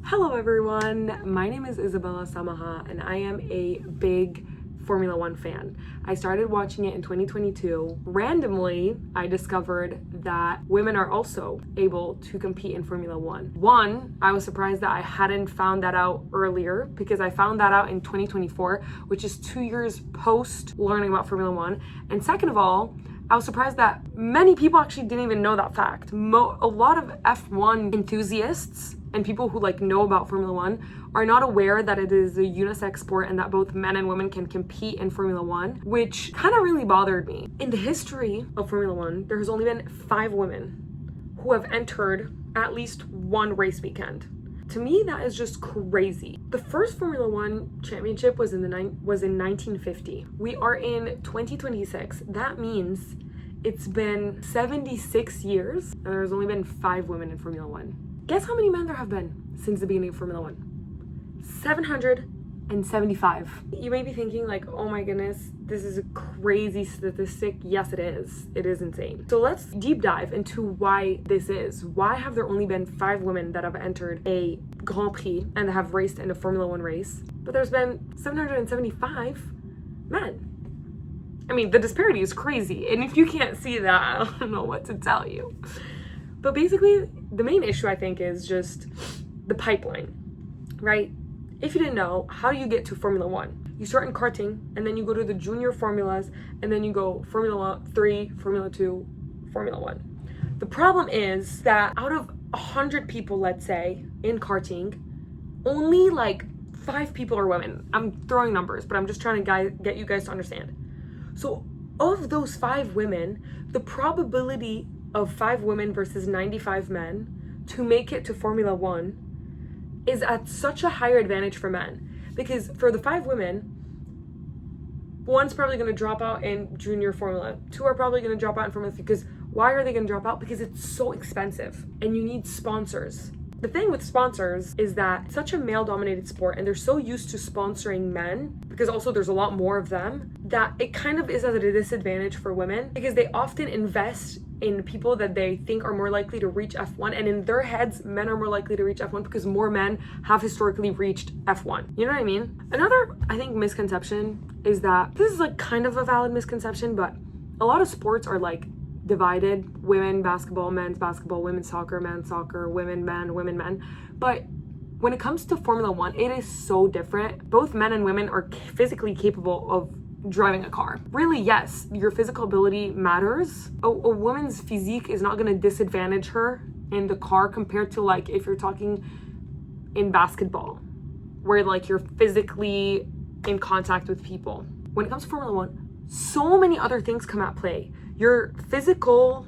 Hello everyone, my name is Isabella Samaha and I am a big Formula One fan. I started watching it in 2022. Randomly, I discovered that women are also able to compete in Formula One. One, I was surprised that I hadn't found that out earlier because I found that out in 2024, which is 2 years post learning about Formula One. And second of all, I was surprised that many people actually didn't even know that fact. A lot of F1 enthusiasts and people who know about Formula One are not aware that it is a unisex sport and that both men and women can compete in Formula One, which kind of really bothered me. In the history of Formula One, there has only been 5 women who have entered at least one race weekend. To me, that is just crazy. The first Formula One championship was in 1950. We are in 2026. That means it's been 76 years and there's only been 5 women in Formula One. Guess how many men there have been since the beginning of Formula One? 775. You may be thinking oh my goodness, this is a crazy statistic. Yes, it is. It is insane. So let's deep dive into why this is. Why have there only been 5 women that have entered a Grand Prix and have raced in a Formula One race, but there's been 775 men? I mean, the disparity is crazy. And if you can't see that, I don't know what to tell you. But basically, the main issue I think is just the pipeline, right? If you didn't know, how do you get to Formula One? You start in karting, and then you go to the junior formulas, and then you go Formula 3, Formula 2, Formula 1. The problem is that out of 100 people, let's say, in karting, only 5 people are women. I'm throwing numbers, but I'm just trying to get you guys to understand. So of those 5 women, the probability of 5 women versus 95 men to make it to Formula One is at such a higher advantage for men. Because for the 5 women, one's probably going to drop out in junior formula. 2 are probably going to drop out in Formula 3. Because why are they going to drop out? Because it's so expensive and you need sponsors. The thing with sponsors is that it's such a male-dominated sport and they're so used to sponsoring men, because also there's a lot more of them, that it kind of is at a disadvantage for women because they often invest in people that they think are more likely to reach F1, and in their heads, men are more likely to reach F1 because more men have historically reached F1. You know what I mean? Another, I think, misconception is that, this is kind of a valid misconception, but a lot of sports are divided: women basketball, men's basketball, women's soccer, men's soccer, women men. But when it comes to Formula One, it is so different. Both men and women are physically capable of driving a car. Really, yes, your physical ability matters. A woman's physique is not going to disadvantage her in the car compared to if you're talking in basketball, where you're physically in contact with people. When it comes to Formula One, so many other things come at play. Your physicalness,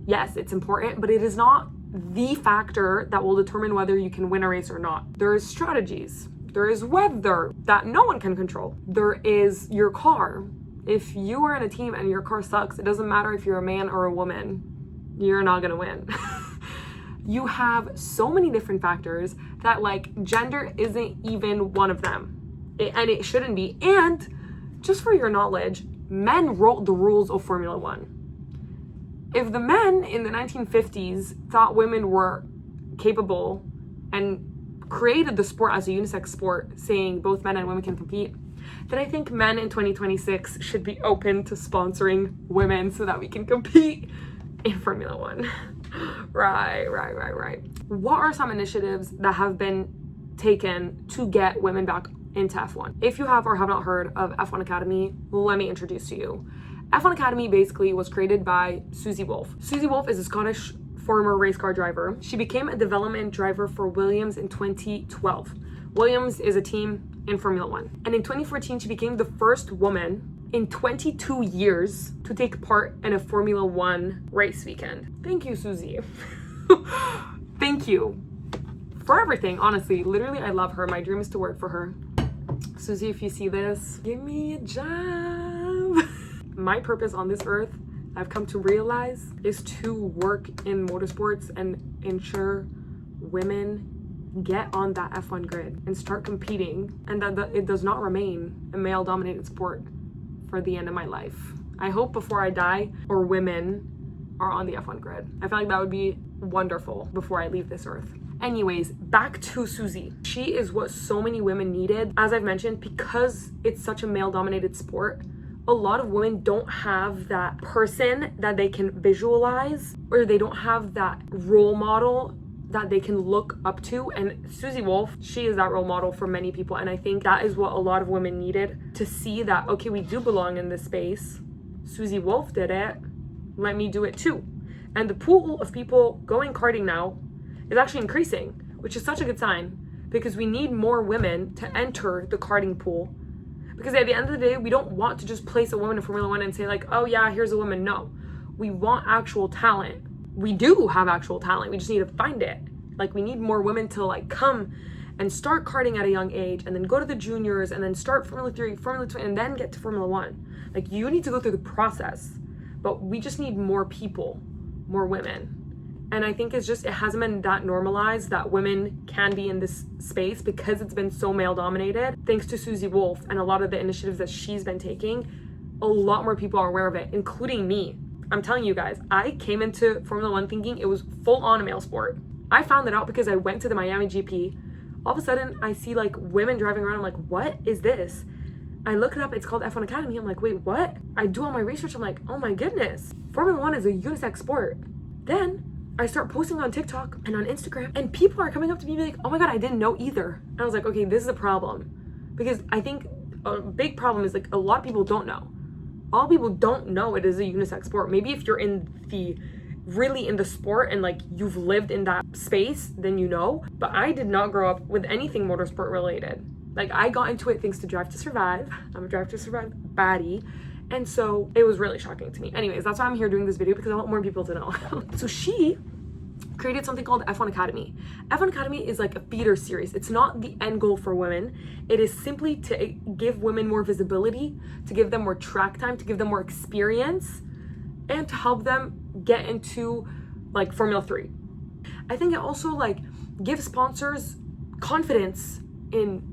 yes, it's important, but it is not the factor that will determine whether you can win a race or not. There is strategies. There is weather that no one can control. There is your car. If you are in a team and your car sucks, it doesn't matter if you're a man or a woman, you're not gonna win. You have so many different factors that gender isn't even one of them. And it shouldn't be. And just for your knowledge, men wrote the rules of Formula One. If the men in the 1950s thought women were capable and created the sport as a unisex sport, saying both men and women can compete, then I think men in 2026 should be open to sponsoring women so that we can compete in Formula One. Right. What are some initiatives that have been taken to get women back into F1? If you have or have not heard of F1 Academy, let me introduce to you. F1 Academy basically was created by Susie Wolff. Susie Wolff is a Scottish former race car driver. She became a development driver for Williams in 2012. Williams is a team in Formula One. And in 2014, she became the first woman in 22 years to take part in a Formula One race weekend. Thank you, Susie. Thank you for everything, honestly. Literally, I love her. My dream is to work for her. Susie, if you see this, give me a job. My purpose on this earth, I've come to realize, is to work in motorsports and ensure women get on that F1 grid and start competing, and that it does not remain a male-dominated sport for the end of my life. I hope before I die, or women are on the F1 grid. I feel like that would be wonderful before I leave this earth. Anyways, back to Susie. She is what so many women needed. As I've mentioned, because it's such a male-dominated sport, a lot of women don't have that person that they can visualize, or they don't have that role model that they can look up to. And Susie Wolff, she is that role model for many people. And I think that is what a lot of women needed to see that, okay, we do belong in this space. Susie Wolff did it. Let me do it too. And the pool of people going karting now is actually increasing, which is such a good sign, because we need more women to enter the karting pool. Because at the end of the day, we don't want to just place a woman in Formula One and say like, oh yeah, here's a woman. No, we want actual talent. We do have actual talent. We just need to find it. Like, we need more women to like come and start karting at a young age, and then go to the juniors, and then start Formula 3, Formula 2, and then get to Formula 1. Like, you need to go through the process, but we just need more people, more women. And I think it hasn't been that normalized that women can be in this space because it's been so male dominated. Thanks to Susie Wolff and a lot of the initiatives that she's been taking, a lot more people are aware of it, including me. I'm telling you guys, I came into Formula One thinking it was full on a male sport. I found that out because I went to the Miami GP. All of a sudden I see like women driving around. I'm like, what is this? I look it up, it's called F1 Academy. I'm like, wait, what? I do all my research. I'm like, oh my goodness, Formula One is a unisex sport. Then I start posting on TikTok and on Instagram, and people are coming up to me and be like, oh my God, I didn't know either. And I was like, okay, this is a problem. Because I think a big problem is like a lot of people don't know. All people don't know it is a unisex sport. Maybe if you're really in the sport and like you've lived in that space, then you know. But I did not grow up with anything motorsport related. Like, I got into it thanks to Drive to Survive. I'm a Drive to Survive baddie. And so it was really shocking to me. Anyways, that's why I'm here doing this video, because I want more people to know. So she created something called F1 Academy. F1 Academy is like a feeder series. It's not the end goal for women. It is simply to give women more visibility, to give them more track time, to give them more experience, and to help them get into like Formula 3. I think it also like gives sponsors confidence in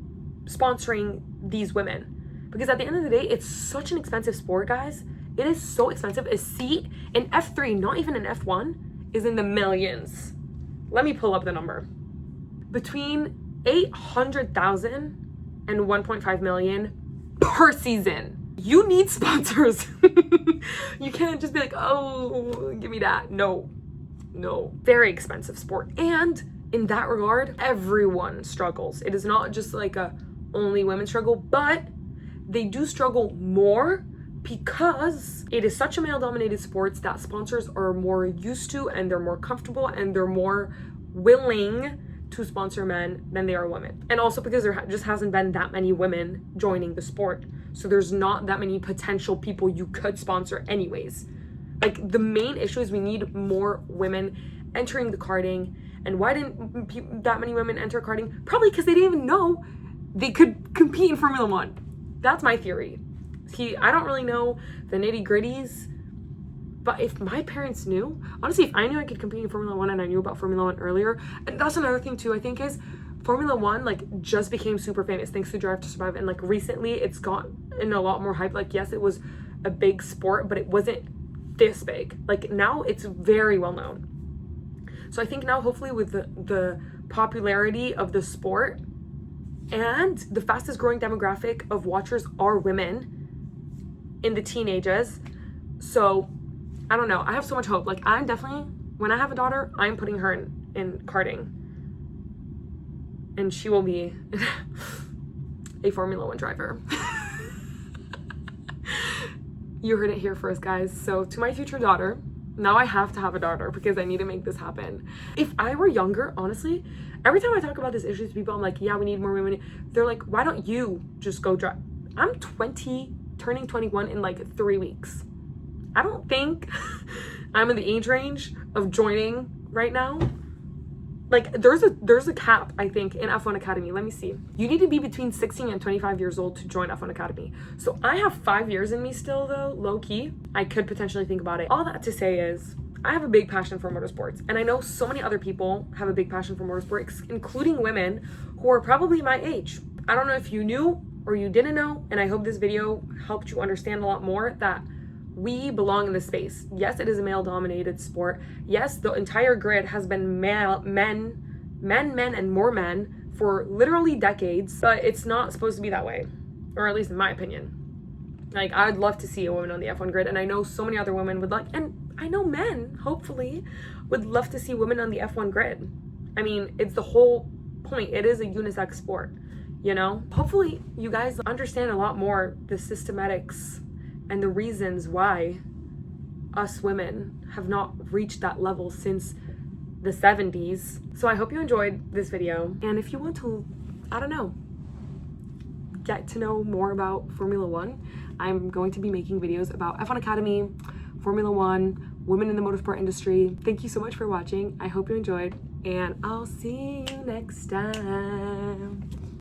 sponsoring these women. Because at the end of the day, it's such an expensive sport, guys. It is so expensive. A seat in F3, not even in F1, is in the millions. Let me pull up the number. Between 800,000 and 1.5 million per season. You need sponsors. You can't just be like, oh, give me that. No. Very expensive sport. And in that regard, everyone struggles. It is not just like a only women struggle, but they do struggle more because it is such a male-dominated sport that sponsors are more used to, and they're more comfortable, and they're more willing to sponsor men than they are women. And also because there just hasn't been that many women joining the sport. So there's not that many potential people you could sponsor anyways. Like, the main issue is we need more women entering the karting. And why didn't that many women enter karting? Probably because they didn't even know they could compete in Formula One. That's my theory. I don't really know the nitty-gritties, but if my parents knew, honestly, if I knew I could compete in Formula One and I knew about Formula One earlier, and that's another thing too, I think, is Formula One like just became super famous thanks to Drive to Survive, and like recently it's gotten a lot more hype. Like, yes, it was a big sport, but it wasn't this big. Like, now it's very well known. So I think now, hopefully, with the popularity of the sport, and the fastest growing demographic of watchers are women in the teenagers. So I don't know, I have so much hope. Like, I'm definitely, when I have a daughter, I'm putting her in karting, and she will be a Formula One driver. You heard it here first, guys. So to my future daughter, now I have to have a daughter because I need to make this happen. If I were younger, honestly, every time I talk about this issue to people, I'm like, yeah, we need more women. They're like, why don't you just go drive? I'm 20, turning 21 in like 3 weeks. I don't think I'm in the age range of joining right now. Like, there's a cap, I think, in F1 Academy. Let me see. You need to be between 16 and 25 years old to join F1 Academy. So I have 5 years in me still, though, low key. I could potentially think about it. All that to say is, I have a big passion for motorsports, and I know so many other people have a big passion for motorsports, including women who are probably my age. I don't know if you knew or you didn't know, and I hope this video helped you understand a lot more that we belong in this space. Yes, it is a male-dominated sport. Yes, the entire grid has been men men, and more men for literally decades, but it's not supposed to be that way, or at least in my opinion. Like, I'd love to see a woman on the F1 grid, and I know so many other women would like, and I know men, hopefully, would love to see women on the F1 grid. I mean, it's the whole point. It is a unisex sport, you know? Hopefully, you guys understand a lot more the systematics and the reasons why us women have not reached that level since the 70s. So I hope you enjoyed this video, and if you want to, I don't know, get to know more about Formula One, I'm going to be making videos about F1 Academy, Formula One, women in the motorsport industry. Thank you so much for watching. I hope you enjoyed, and I'll see you next time.